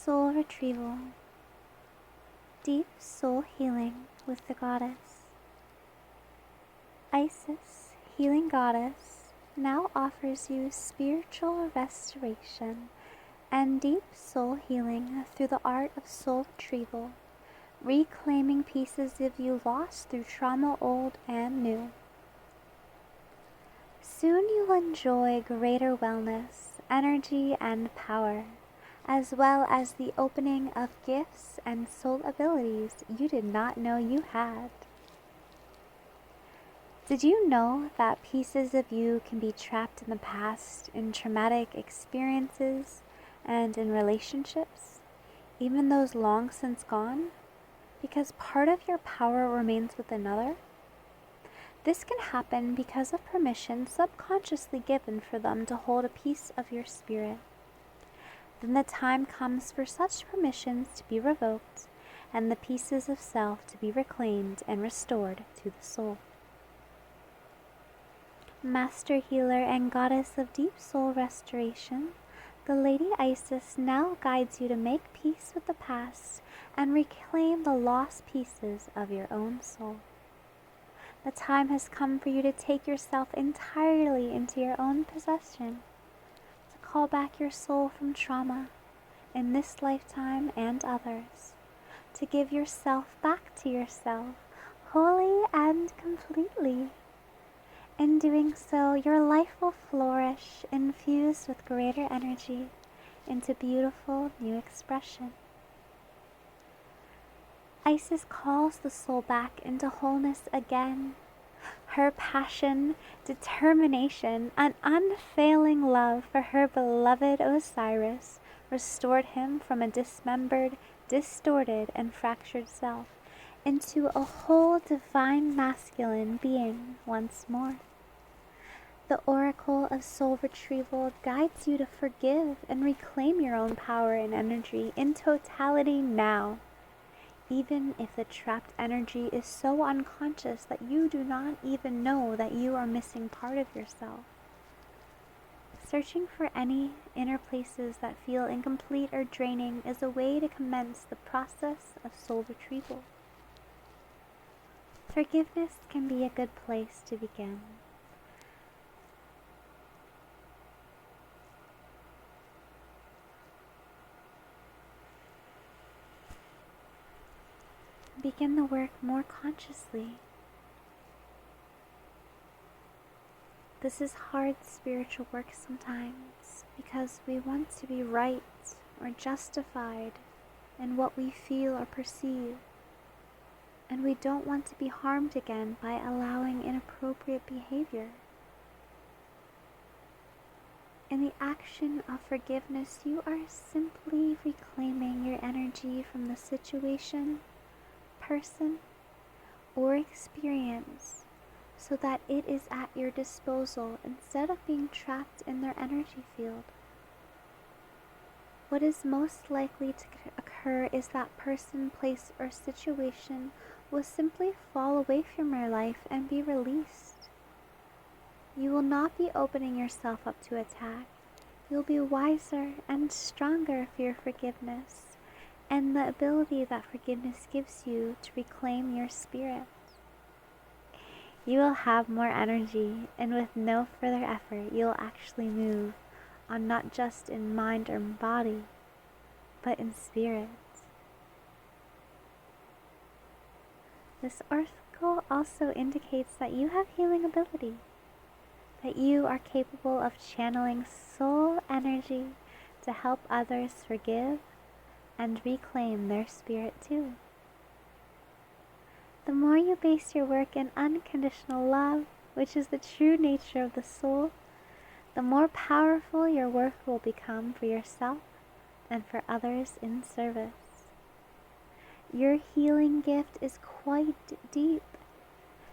Soul Retrieval. Deep soul healing with the goddess. Isis, healing goddess, now offers you spiritual restoration and deep soul healing through the art of soul retrieval, reclaiming pieces of you lost through trauma, old and new. Soon you'll enjoy greater wellness, energy, and power, as well as the opening of gifts and soul abilities you did not know you had. Did you know that pieces of you can be trapped in the past in traumatic experiences and in relationships, even those long since gone, because part of your power remains with another? This can happen because of permission subconsciously given for them to hold a piece of your spirit. Then the time comes for such permissions to be revoked and the pieces of self to be reclaimed and restored to the soul. Master healer and goddess of deep soul restoration, the Lady Isis now guides you to make peace with the past and reclaim the lost pieces of your own soul. The time has come for you to take yourself entirely into your own possession, to call back your soul from trauma in this lifetime and others, to give yourself back to yourself wholly and completely. In doing so, your life will flourish, infused with greater energy into beautiful new expression. Isis calls the soul back into wholeness again. Her passion, determination, and unfailing love for her beloved Osiris restored him from a dismembered, distorted, and fractured self into a whole divine masculine being once more. The Oracle of Soul Retrieval guides you to forgive and reclaim your own power and energy in totality now, even if the trapped energy is so unconscious that you do not even know that you are missing part of yourself. Searching for any inner places that feel incomplete or draining is a way to commence the process of soul retrieval. Forgiveness can be a good place to begin. Begin the work more consciously. This is hard spiritual work sometimes because we want to be right or justified in what we feel or perceive, and we don't want to be harmed again by allowing inappropriate behavior. In the action of forgiveness, you are simply reclaiming your energy from the situation, person, or experience so that it is at your disposal instead of being trapped in their energy field. What is most likely to occur is that person, place, or situation will simply fall away from your life and be released. You will not be opening yourself up to attack. You'll be wiser and stronger for your forgiveness and the ability that forgiveness gives you to reclaim your spirit. You will have more energy, and with no further effort, you'll actually move on not just in mind or body, but in spirit. This oracle also indicates that you have healing ability, that you are capable of channeling soul energy to help others forgive and reclaim their spirit too. The more you base your work in unconditional love, which is the true nature of the soul, the more powerful your work will become for yourself and for others in service. Your healing gift is quite deep,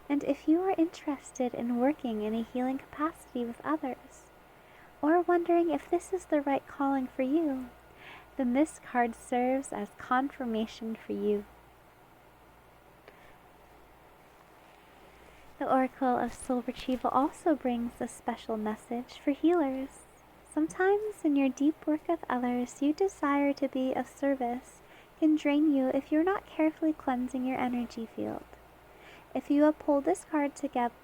and if you are interested in working in a healing capacity with others, or wondering if this is the right calling for you, then this card serves as confirmation for you. The Oracle of Soul Retrieval also brings a special message for healers, Sometimes in your deep work with others, you desire to be of service can drain you if you're not carefully cleansing your energy field. If you uphold this card together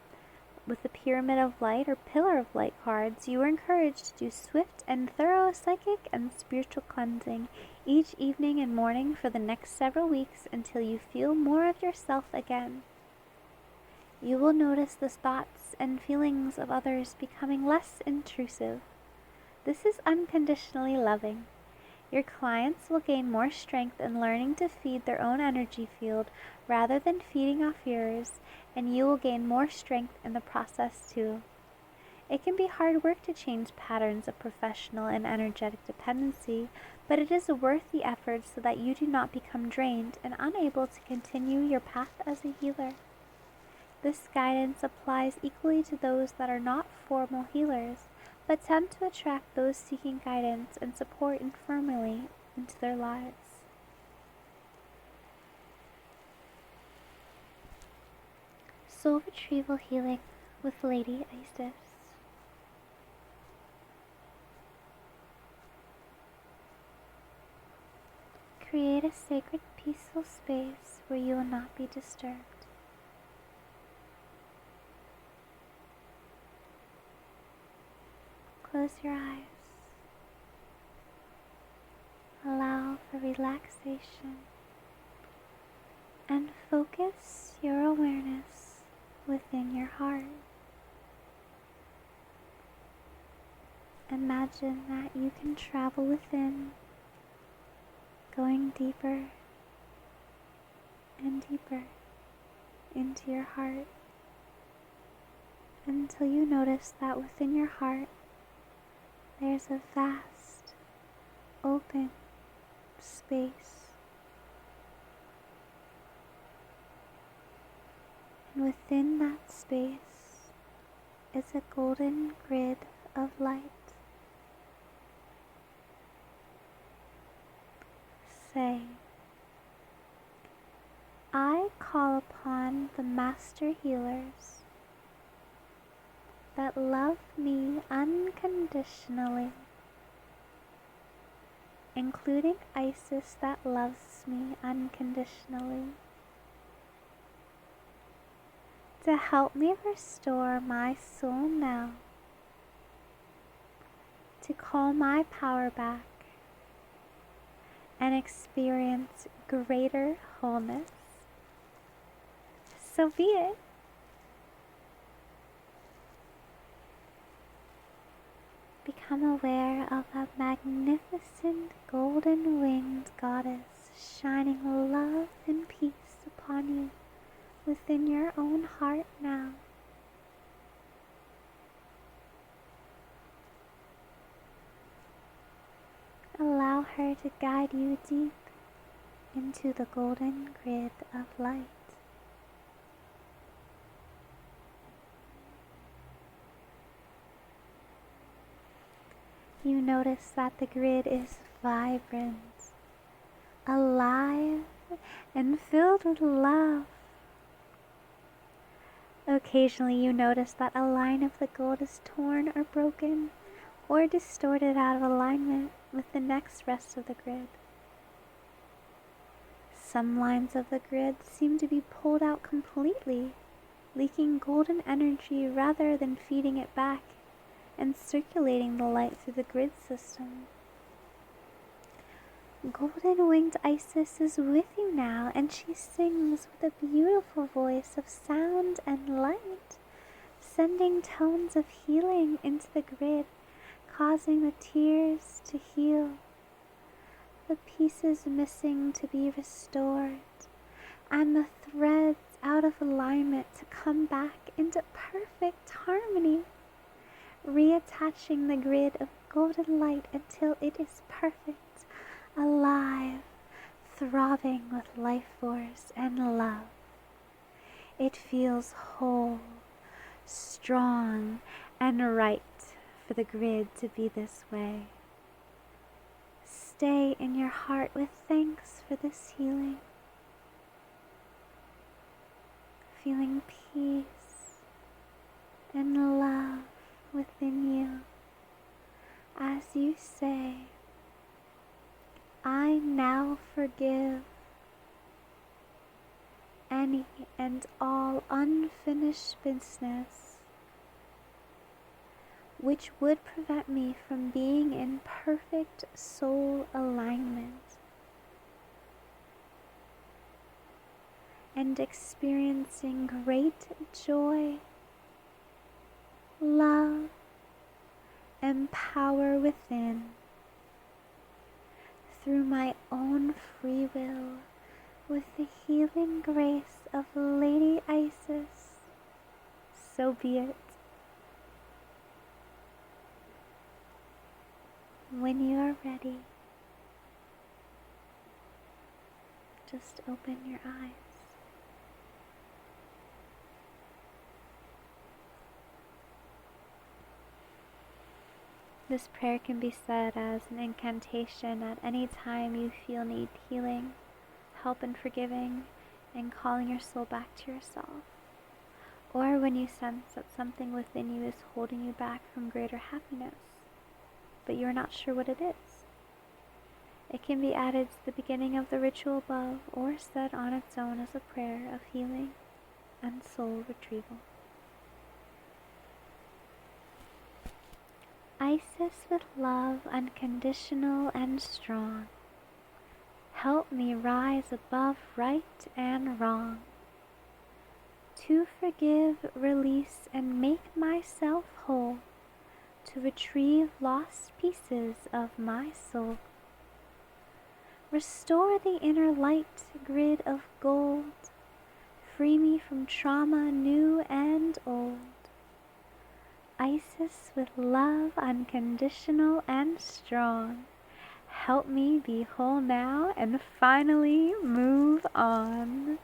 with the Pyramid of Light or Pillar of Light cards, you are encouraged to do swift and thorough psychic and spiritual cleansing each evening and morning for the next several weeks until you feel more of yourself again. You will notice the thoughts and feelings of others becoming less intrusive. This is unconditionally loving. Your clients will gain more strength in learning to feed their own energy field rather than feeding off yours, and you will gain more strength in the process too. It can be hard work to change patterns of professional and energetic dependency, but it is worth the effort so that you do not become drained and unable to continue your path as a healer. This guidance applies equally to those that are not formal healers, but tend to attract those seeking guidance and support informally into their lives. Soul Retrieval Healing with Lady Isis. Create a sacred, peaceful space where you will not be disturbed. Close your eyes. Allow for relaxation and focus your awareness within your heart. Imagine that you can travel within, going deeper and deeper into your heart until you notice that within your heart there's a vast, open space. And within that space is a golden grid of light. Say, I call upon the master healers that love me unconditionally, including Isis that loves me unconditionally, to help me restore my soul now, to call my power back and experience greater wholeness. So be it. Become aware of a magnificent golden-winged goddess shining love and peace upon you within your own heart now. Allow her to guide you deep into the golden grid of light. You notice that the grid is vibrant, alive, and filled with love. Occasionally you notice that a line of the gold is torn or broken or distorted out of alignment with the next rest of the grid. Some lines of the grid seem to be pulled out completely, leaking golden energy rather than feeding it back and circulating the light through the grid system. Golden-winged Isis is with you now, and she sings with a beautiful voice of sound and light, sending tones of healing into the grid, causing the tears to heal, the pieces missing to be restored, and the threads out of alignment to come back into perfect harmony, reattaching the grid of golden light until it is perfect, alive, throbbing with life force and love. It feels whole, strong, and right for the grid to be this way. Stay in your heart with thanks for this healing, feeling peace and love within you, as you say, I now forgive any and all unfinished business which would prevent me from being in perfect soul alignment and experiencing great joy, love, and power within through my own free will with the healing grace of Lady Isis. So be it. When you are ready, just open your eyes. This prayer can be said as an incantation at any time you feel need healing, help in forgiving, and calling your soul back to yourself, or when you sense that something within you is holding you back from greater happiness, but you are not sure what it is. It can be added to the beginning of the ritual above, or said on its own as a prayer of healing and soul retrieval. Isis with love unconditional and strong, help me rise above right and wrong, to forgive, release, and make myself whole, to retrieve lost pieces of my soul. Restore the inner light grid of gold, free me from trauma new and old. Isis with love unconditional and strong, help me be whole now and finally move on.